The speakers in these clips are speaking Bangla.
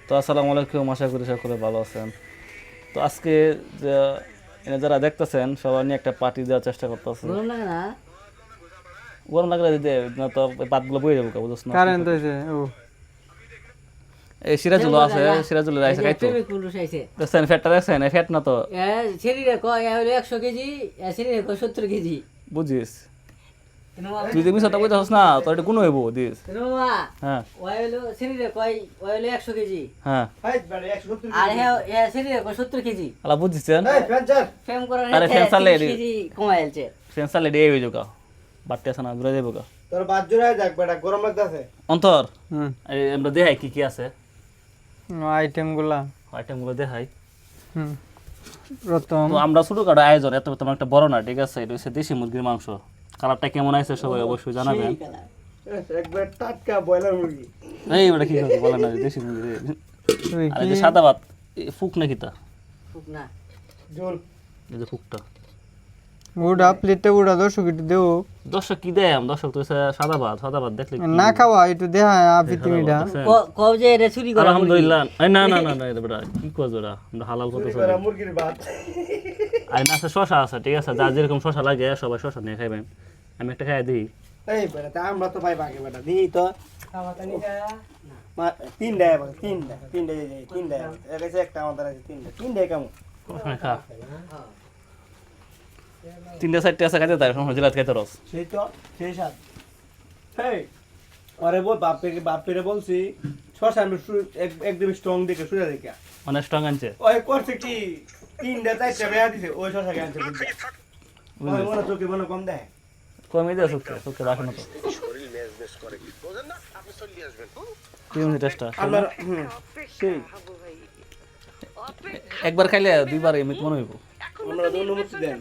তো আসসালামু আলাইকুম, আশা করি সকলে ভালো আছেন। তো আজকে যে যারা দেখতেছেন সবাই নিয়ে একটা পার্টি দেওয়ার চেষ্টা করতেছে। গরম লাগে না? গরম লাগলে দিতে না তো পাতগুলো বয়ে যাবো, বুঝছ না? কারেন্ট হয়েছে ও এই সিরাজুল আছে, সিরাজুল রাইসে খাইতো প্রেমিক পুরুষ আইছে। দেখছেন ফ্যাটটা, দেখছেন ফ্যাট না তো শরীরে কয় হলো 100 কেজি, শরীরে কয় 70 কেজি। বুঝিস, তুই যে মিশাটা কইতাছস না তোর এটা কোন হইব দিস। মামা হ্যাঁ ওই হলো শরীরে কয় ওই হলো 100 কেজি, হ্যাঁ আর হ্যাঁ শরীরে কয় 70 কেজি। আলা বুঝিছেন? ফেম করার আরে ফেম চালে 30 কেজি কমাইলছে। সেন্সার লেডি এই হইজো কা বাটতে আছে না দূরে যাইব কা তোর বাদ জোড়ায় যাক বেটা, গরম লাগতাছে। অন্তর। হুম এই আমরা দেখাই কি কি আছে আইটেম গুলা আইটেমগুলো দেখাই। হুম প্রথম তো আমরা ছোটখাটো আয়োজন, এত তেমন একটা বড় না, ঠিক আছে? এটা হচ্ছে দেশি মুরগির মাংস। কালারটা কেমন আছে সবাই অবশ্যই জানাবেন। একবার টাটকা ব্রয়লার মুরগি। এই ওটা কি হবে বলেন না, দেশি মুরগি। তুই আর কি এই যে সাদা ভাত, ফুক নাকি তা? খুব না ঝোল। এই যে ফুকটা উড়া প্লেটে উড়া দর্শক একটু দেও দর্শক কি দেয়? দর্শক তো হচ্ছে সাদা ভাত, সাদা ভাত দেখলে কি- না খাওয়া একটু দেখা আপনি তুমিটা দেখছেন? কও যে এটা চুরি করা মুরগি। আলহামদুলিল্লাহ। এই না না না না, এটা বেটা কি কয় জোড়া, আমরা হালাল করতে চুরি চাই। করা মুরগির ভাত। আর না আছে শশা আছে, ঠিক আছে? যার যেরকম শশা লাগে সবাই শশা নিয়ে খাইবেন। আমি একটা খাই দিই। এই বেটা, তা আমরা তো ভাই বাকি বেটা দিই তো। তিনটা এবার, তিনটা এই তিনটা। এর কাছে একটা আমাদের আছে তিনটা কেমন? খা তিনটা চারটে আছে খাইতে, তাই সময় জেলাত খাইতে রস। সেই তো, সেই সাত। হেই, আরে বাপরে বলছি, শশা আমি একদম স্ট্রং দেখে শুয়ে দেখে। মানে স্ট্রং আনছে। ওই করছে কি, তিনটা চারটা বেয়া দিছে, ওই শশা আনছে বুঝছে। ওই মনে চোখে মনে কম দেয়। কমে দেয় চোখে, চোখে রাখে না তো। কি হচ্ছে টেস্টটা? আমার সেই একবার খাইলে দুইবার এমনি মনে হইব। আমরা অনুমতি দেন,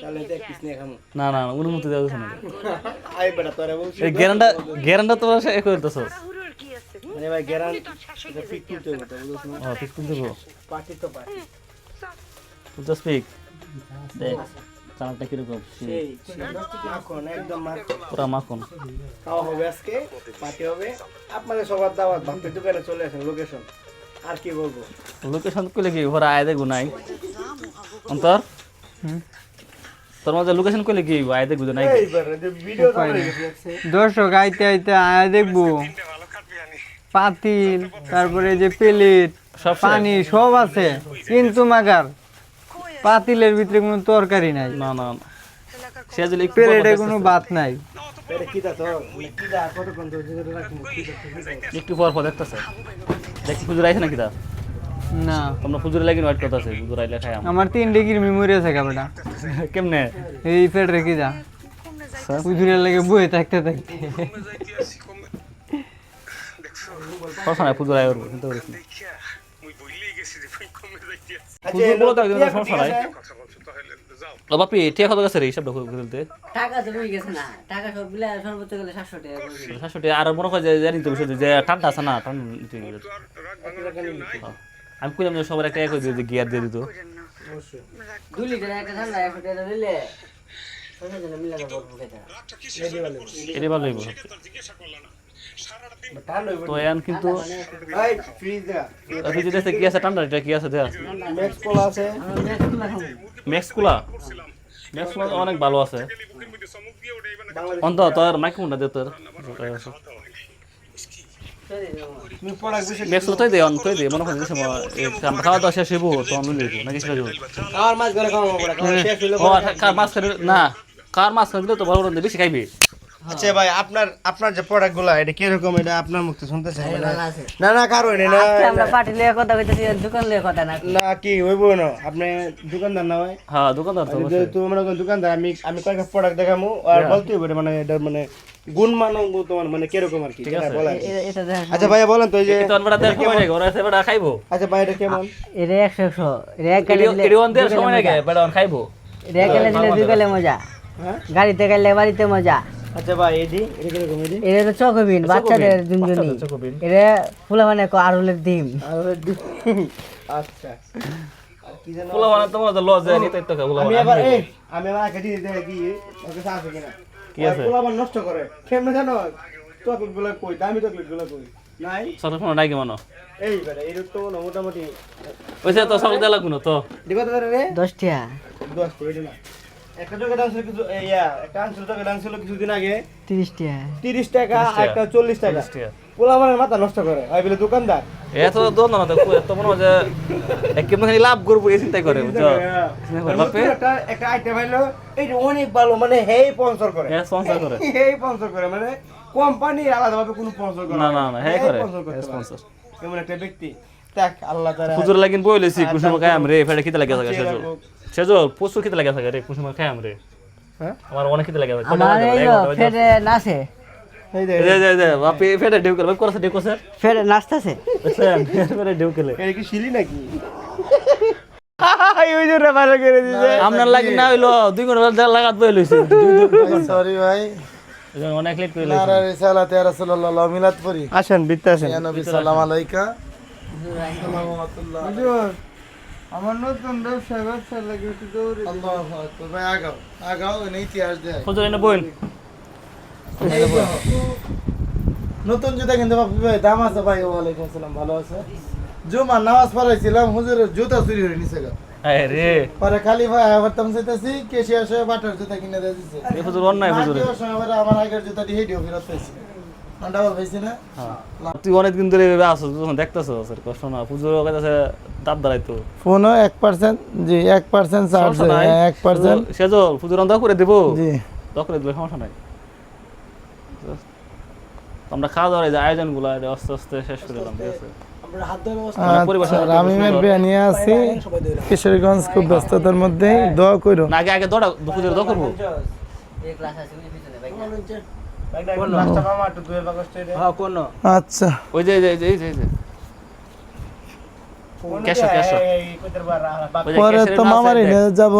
তাহলে দেখ কিসনে খামু। না না, অনুমতি দেওয়া যাচ্ছে না। আই বেটা তোরা বলছিস এই গ্যারান্টা তো এ করে দিতেছস। মানে ভাই গ্যারান এটা ফিক করতে হবে, বুঝছ না? ও ঠিক করে দেবো। পার্টি তো পার্টি। তো স্পিক দেখ চানাটা কিরকম, সেই মাখন একদম মাখন। পুরা মাখন। খাওয়া হবে আজকে, পার্টি হবে। আপনাদের সবার দাওয়াত, ভাতের দোকানে চলে আসেন, লোকেশন। আর কি বলবো? লোকেশন কইলে কি ঘরে আয় দেখবো নাই অন্তর? তোর মধ্যে লোকেশন কইলে কি আয় দেখবো নাই? এইবার ভিডিও করে গেছে। দর্শক আইতে আইতে আয়া দেখবো পাতিল তারপরে যে প্লেট সব পানি সব আছে, কিন্তু মাগার পাতিলের ভিতরে কোনো তরকারি নাই, না না সে যদি একটু প্লেটে কোনো ভাত নাই। এটা কি দা তো? কি দা কতক্ষণ ধরে রাখবো? একটু পর দেখতেছে দেখি পুজোর আইছে নাকি তা? না তোমরা পুজোর লাগি ওয়েট করতেছে, পুজোর আইলে খাই আমরা। আমার 3 ডিগ্রি মেমোরি আছে কাপড়টা কেমনে এই পেট রেখে যা পুজুরের লাগে বয়ে থাকতে থাকতে সমস্যা পুজোর আয় করবো, চিন্তা করিস না। আচ্ছা বলো তো একদম কি সমস্যা নাই। আছে? ও বাপি টিয়া কত গেছে রে হিসাবটা করে ফেলতে? টাকা তো রয়ে গেছে না, টাকা সব মিলে সর্বোচ্চ গেলে 700 টাকা করে দিবে। 700 টাকা। আর মনে হয় যে জানি তো বিষয় যে ঠান্ডা আছে না, ঠান্ডা আমি কইলাম যে সবার একটা এক করে দিয়ে গিয়ার দিয়ে দিত। 2 লিটার একটা ঠান্ডা 100 টাকা দিলে সবাই জন্য মিলে যাবে বলবো খেতে। এটাই ভালো হইব। ঠান্ডা হইব। তো এখন কিন্তু ভাই ফ্রিজ দা, ফ্রিজে দেখতে কি আছে, ঠান্ডা এটা কি আছে দেখ। ম্যাক্স কোলা আছে। আমরা ম্যাক্স কুলা খাবো। ম্যাক্স কুলা অনেক ভালো আছে। বাংলাদেশ অন্ত তোর মাইক্রোফোনটা দে তোর। তুমি প্রোডাক্ট বেশি ম্যাক্স কুলা তুই দে মনে হয় যে সময় আমরা খাওয়া দাওয়া শেষ হইব তো আমি লইব নাকি সেটা যাবো। খাওয়ার মাছ করে খাওয়া পড়া, খাওয়া শেষ হইলো। ও কার মাছ খাইলে না, কার মাছ খাইলে তো বড় বড় বেশি খাইবে। আচ্ছা ভাই, আপনার যে প্রোডাক্টগুলো এটা কি রকম, এটা আপনার মুখে শুনতে চাই ভালো আছে। না কারো নেই না। আজকে আমরা পার্টি লিয়ে কথা কইতেছি, দোকান লিয়ে কথা না। না কি হইব না, আপনি দোকানদার না হয়? হ্যাঁ দোকানদার তো অবশ্যই। তুমি মনে করেন দোকানদার, আমি কয়েকটা প্রোডাক্ট দেখামু আর বলতে হবে মানে এটা মানে গুণমান তোমার মানে কিরকম আর কি যেটা বলা আছে। এটা দেখা আচ্ছা ভাইয়া বলেন তো এই যে, তো আমরা দেখ সময় লাগে ওরা এসে বড় খাইবো। আচ্ছা ভাই এটা কেমন? এটা 100 এটা এক গালে দিলে এডিওন দের সময় লাগে বড় খাইবো। এটা এক গালে দিলে 2 গালে মজা, হ্যাঁ গাড়িতে গেলে বাড়িতে মজা। আচ্ছা ভাই এটা কিরকম? এটা তো চকবিন বাচ্চাদের দুনজনই, বাচ্চাদের চকোবিন। এটা ফুলা মানে আরুলের ডিম। আচ্ছা আর কি জানো, ফুলা বানা তোমার তো লজ যায় নিতে তো ফুলা আমি বানা। আবার একটা জিনিস দেখে কি ওকে আছে কিনা কি আছে? পোলাপান নষ্ট করে কেমনে জানো? চকলেট গুলো কই, দামি চকলেট গুলো কই, নাই চকলেট কোনো নাই কি মনো এই বেটা এই তো মোটামুটি ওইসে তো চকলেট দেওয়া লাগবো না তো দেখো তো রে 10 টাকা 10 করে না একটা জগৎ আনছিল কিছু একটা আনছিল জগৎ আনছিল কিছুদিন আগে 30 টাকা 30 টাকা আর একটা 40 টাকা 40 টাকা। পোলা মানে মাথা নষ্ট করে হয় বলে দোকানদার এত দোন না তো এত মনে হয় যে কেমন লাভ করবো এই চিন্তা করে বুঝছো বাপে একটা আইটেম হইলো এইটা অনেক ভালো মানে হেই স্পন্সর করে স্পন্সর করে হেই স্পন্সর করে মানে কোম্পানি আলাদাভাবে কোনো স্পন্সর করে না না না হ্যাঁ করে sponsor করতে পারে। স্পন্সর এমন একটা ব্যক্তি তাক আল্লাহ তাআলা হুজুর লাগিন বইলেছি কুসুম খাই আমরে ফেড়ে খিতে লাগে থাকে সেজল সেজল প্রচুর খিতে লাগে থাকে রে কুসুম খাই আমরে হ্যাঁ আমার অনেক খিতে লাগে থাকে আমার এই ফেরে নাচে এই যে যে বাপে ফেড়ে ডিউ করে বাপ করছে ডিউ করছে ফেরে নাচতেছে বুঝছেন ফেড়ে ডিউ করে এই কি শিলি নাকি এই হুজুরে ভালো করে দিছে আপনার লাগি না হইলো 2 ঘন্টা লাগাত বই লইছে সরি ভাই অনেক লেট করে নারা লইছে রিসালাত ইয়া রাসূলুল্লাহ মিলাদ পড়ি আসেন বিত্তে আসেন ইয়া নবী সালাম আলাইকা আসসালামু আলাইকুম হুজুর আমার নতুন ব্যবসা লাগে একটু দৌড়ে আল্লাহু আকবার ভাই আগাও আগাও এই ইতিহাস দেয় হুজুর এনে বইন নতুন জুতা কিনতে বাপু ভাই দাম আছে ভাই ওয়ালাইকুম আসসালাম ভালো আছে জুমা নামাজ পড়াইছিলাম হুজুরের জুতা চুরি হয়ে নিছে গা আরে রে পরে খালি ভাই আবার তাম চাইতাছি কেশিয়া সাহেব বাটার জুতা কিনে দিয়ে দিছে এই হুজুর অন্যায় হুজুর বাকিও সময় আবার আমার আগের জুতা দিয়ে হেডিও ফেরত পাইছি আন্ডা বল পাইছি না তুই অনেক দিন ধরে এভাবে আসছ যখন দেখতেছ স্যার কষ্ট না পুজোর কাছে দাঁত দাঁড়াইতো ফোনও 1% জি 1% চার্জ সমস্যা নাই 1% সেজল পুজোর অন্ধ করে দেবো জি দখ করে দেবো সমস্যা নাই আমরা খাওয়া দাওয়ার এই যে আয়োজনগুলো আস্তে আস্তে শেষ করে দিলাম ঠিক আছে আচ্ছা আমি বিয়ানিয়া আছি কিশোরগঞ্জ খুব ব্যস্ততার মধ্যে দোয়া করো না আগে আগে দৌড়া পুজোর দৌড় করবো এক ক্লাস আছে ওই পিছনে ভাই কোন রাস্তা মামা একটু দুই বাগস্টে রে হ্যাঁ কোন আচ্ছা ওই যে এই যে ক্যাশো ক্যাশো এই কইতে পারা ওই যে পরে ক্যাশের তো নাচ মামার আছে, এনে যাব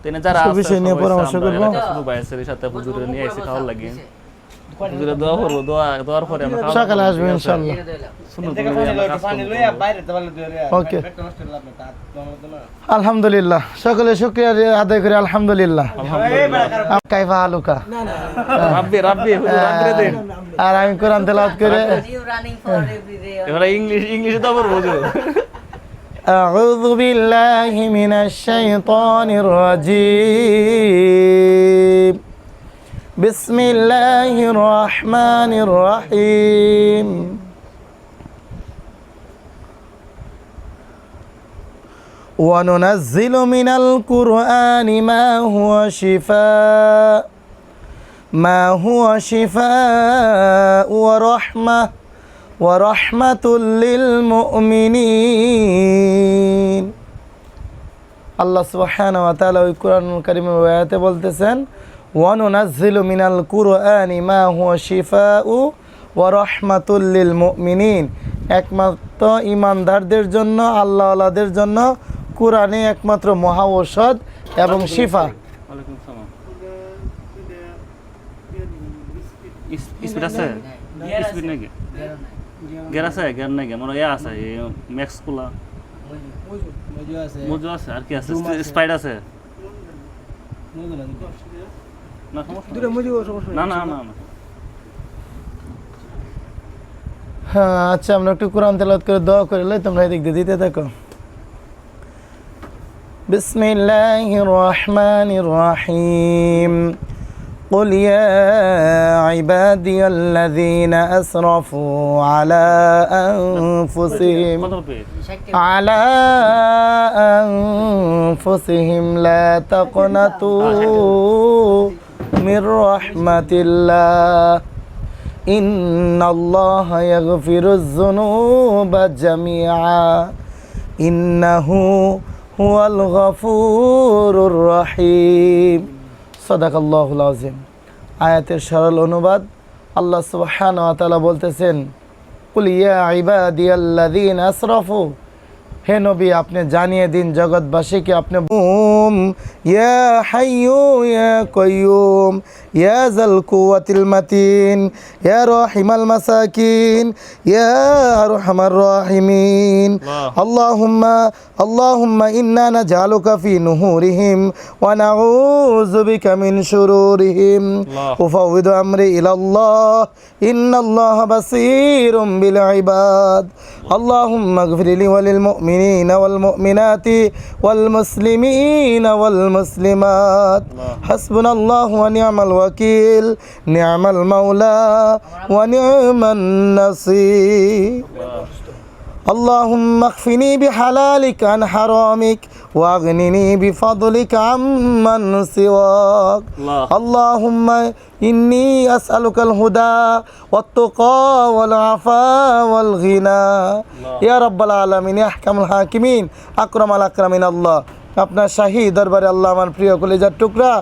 তেনে যারা সব আছে বিষয় নিয়ে সবাই পরামর্শ আমরা করবো। এলাকার শুরু ভাইয়ের সাথে হুজুরে নিয়ে এসে খাওয়ার লাগে হুজুরে দোয়া করবো দোয়ার পরে আমরা খাওয়া সকালে আসবে ইনশাআল্লাহ শুনুন থেকে পানি লইয়া বাইরে তো ভালো দিয়ে রে Okay. পেট নষ্ট করে লাভ না তা তো না আলহামদুলিল্লাহ সকলে শুকরিয়া আদায় করি আলহামদুলিল্লাহ কাইফা আলুকা রাব্বি রাব্বি হুজুর রাব্বি দেন আর আমি কোরআন তেলাওয়াত করে you running for every day এবারে ইংলিশে তো বলবো হুজুর أعوذ بالله من الشيطان الرجيم بسم الله الرحمن الرحيم وننزل من القرآن ما هو شفاء ورحمة للمؤمنين আল্লাহ সুবহানাহু ওয়া তাআলা ওই কোরআনুল কারীমের আয়াতে বলতেছেন ওয়ানুনাজ্জিলু মিনাল কুরআনি মা হুয়া শিফাউ ওয়া রাহমাতুল লিল মুমিনিন একমাত্র ঈমানদারদের জন্য আল্লাহওয়ালাদের জন্য কোরআনে একমাত্র মহা ঔষধ এবং শিফা ওয়ালাইকুম আসসালাম স্পিড আছে স্পিড নাকি গের আছে গের নাকি আমার ইয়া আছে ম্যাক্স কুলা মজু আছে আর কি আছে স্পাইড আছে না সমস্যা না না না না হ্যাঁ আচ্ছা আমরা একটু কোরআন তেলাওয়াত করে দোয়া করে লই তোমরা এদিক দিয়ে দিতে থাকো বিসমিল্লাহির রহমানির রহিম قل يا عبادي الذين أسرفوا على أنفسهم কত পেয়ে على أنفسهم لا تقنطوا من رحمة الله إن الله يغفر الذنوب جميعا إنه هو الغفور الرحيم صدق الله العظيم আয়াতের সরল অনুবাদ আল্লাহ সুবহানাহু ওয়া তাআলা বলতেছেন কুল ইয়া ইবাদিয়াল্লাযীনা আসরাফু হে নবী আপনি জানিয়ে দিন জগৎবাসীকে আপনি يا حي يا قيوم يا ذا القوة المتين يا راحم المساكين يا أرحم الراحمين اللهم إنا نجعلك في نهورهم ونعوذ بك من شرورهم أفوض أمري إلى الله إن الله بصير بالعباد اللهم اغفر لي وللمؤمنين والمؤمنات والمسلمين والمسلمات حسبنا الله ونعم الوكيل نعم المولى ونعم النصير اللهم اكفني بحلالك عن حرامك واغنني بفضلك عمن سواك اللهم إني أسألك الهدى والتقى والعفاء والغنى يا رب العالمين يا أحكم الحاكمين أكرم الأكرمين الله আপনার শাহী দরবারে আল্লাহ আমার প্রিয় কলেজার টুকরা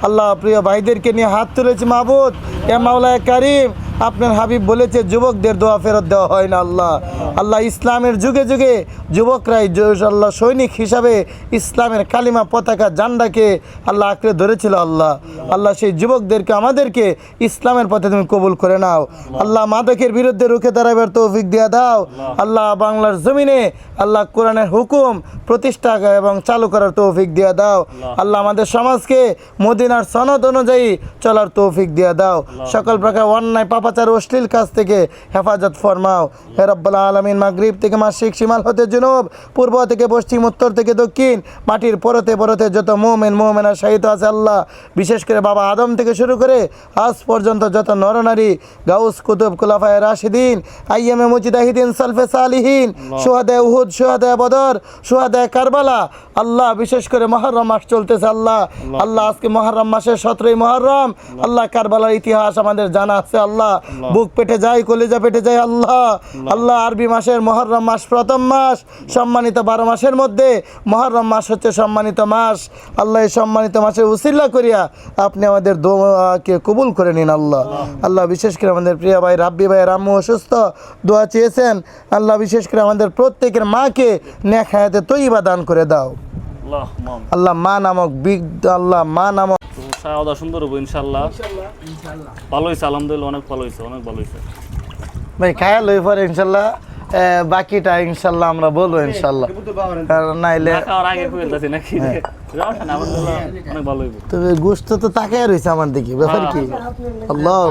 আল্লাহ প্রিয় ভাইদেরকে নিয়ে হাত তুলেছি মাবুদ ইয়া মাওলায়ে কারীম আপনার হাবিব বলেছে যুবকদের দোয়া ফেরত দেওয়া হয় না আল্লাহ আল্লাহ ইসলামের যুগে যুগে যুবকরাই আল্লাহ সৈনিক হিসাবে ইসলামের কালিমা পতাকা জান্ডাকে আল্লাহ আঁকড়ে ধরেছিল আল্লাহ আল্লাহ সেই যুবকদেরকে আমাদেরকে ইসলামের পথে তুমি কবুল করে নাও আল্লাহ মাদকের বিরুদ্ধে রুখে দাঁড়াবার তৌফিক দিয়ে দাও আল্লাহ বাংলার জমিনে আল্লাহ কোরআনের হুকুম প্রতিষ্ঠা এবং চালু করার তৌফিক দিয়ে দাও আল্লাহ আমাদের সমাজকে মদিনার সনদ অনুযায়ী চলার তৌফিক দিয়ে দাও সকল প্রকার অন্যায় পাপাচার অশ্লীল কাজ থেকে হেফাজত ফরমাও হে রব্বুল আলামিন মাগরিব থেকে মাশরিক শিমাল হতে জুনুব পূর্ব থেকে পশ্চিম উত্তর থেকে দক্ষিণ মাটির পরতে পরতে যত মুমিন মুমিনা শাহিদ আছে আল্লাহ বিশেষ করে বাবা আদম থেকে শুরু করে আজ পর্যন্ত যত নরনারী গাউস কুতুব খুলাফায়ে রাশিদিন আইয়ামে মুজতাহিদিন সালফে সালিহিন শুহাদায়ে উহুদ শুহাদায়ে বদর শুহাদায়ে কারবালা আল্লাহ বিশেষ করে মুহররম মাস চলতেছে আল্লাহ আল্লাহ আজকে মুহররম মাসের 17ই মুহররম আল্লাহ কারবালার ইতিহাস আমাদের জানা আছে আল্লাহ বুক পেটে যায় কলিজা পেটে যায় আল্লাহ আল্লাহ আরবি মাসের মুহররম মাস প্রথম মাস সম্মানিত 12 মাসের মধ্যে মুহররম মাস হচ্ছে সম্মানিত মাস আল্লাহ এই সম্মানিত মাসের উসিলা করিয়া আপনি আমাদের দোয়াকে কবুল করে নিন আল্লাহ আল্লাহ বিশেষ করে আমাদের প্রিয় ভাই রাব্বি ভাই আম্মু অসুস্থ দোয়া চেয়েছেন আল্লাহ বিশেষ করে আমাদের প্রত্যেকের মাকে নেক হায়াতে তৈয়বা দান করে দাও আল্লাহ মা নামক আল্লাহ মা নামক শাহাদা সুন্দর হবে ইনশাআল্লাহ ভালো হয়েছে আলহামদুলিল্লাহ অনেক ভালো হয়েছে ভাই খায়া লই পরে ইনশাআল্লাহ বাকিটা ইনশাআল্লাহ আমরা বলবো ইনশাআল্লাহ কারণ নাইলে খাওয়ার আগে কইতাছি নাকি অনেক ভালো হইব তবে গোশত তো তাকায় রইছে আমার দিকে ব্যাপার কি আল্লাহ